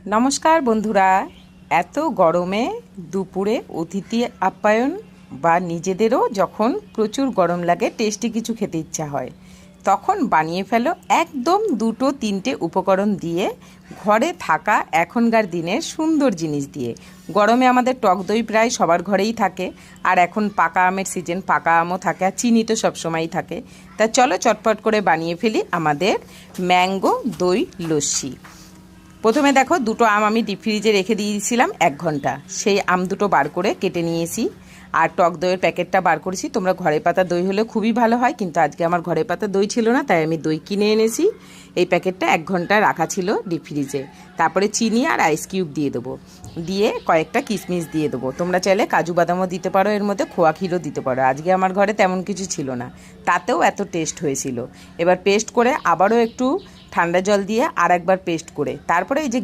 নমস্কার বন্ধুরা, এত গরমে দুপুরে অতিথি আপ্যায়ন বা নিজেদেরও যখন প্রচুর গরম লাগে, টেস্টি কিছু খেতে ইচ্ছা হয়, তখন বানিয়ে ফেলো একদম 2-3টে উপকরণ দিয়ে, ঘরে থাকা এখনকার দিনের সুন্দর জিনিস দিয়ে। গরমে আমাদের টক দই প্রায় সবার ঘরেই থাকে, আর এখন পাকা আমের সিজন, পাকা আমও থাকে, আর চিনি তো সবসময়ই থাকে। তা চলো চটপট করে বানিয়ে ফেলি আমাদের ম্যাঙ্গো দই লস্যি। প্রথমে দেখো, দুটো আম আমি ডিপ ফ্রিজে রেখে দিয়েছিলাম 1 ঘন্টা। সেই আম দুটো বার করে কেটে নিয়েছি, আর টক দইয়ের প্যাকেটটা বার করেছি। তোমরা ঘরে পাতা দই হলে খুবই ভালো হয়, কিন্তু আজকে আমার ঘরে পাতা দই ছিল না, তাই আমি দই কিনে এনেছি। এই প্যাকেটটা 1 ঘন্টা রাখা ছিল ডিপ ফ্রিজে। তারপরে চিনি আর আইস কিউব দিয়ে দেবো, দিয়ে কয়েকটা কিশমিশ দিয়ে দেবো। তোমরা চাইলে কাজু বাদামও দিতে পারো, এর মধ্যে খোয়া ক্ষীরও দিতে পারো। আজকে আমার ঘরে তেমন কিছু ছিল না, তাতেও এত টেস্ট হয়েছিল। এবার পেস্ট করে আবারও একটু ঠান্ডা জল দিয়ে আর একবার পেস্ট করে, তারপরে এই যে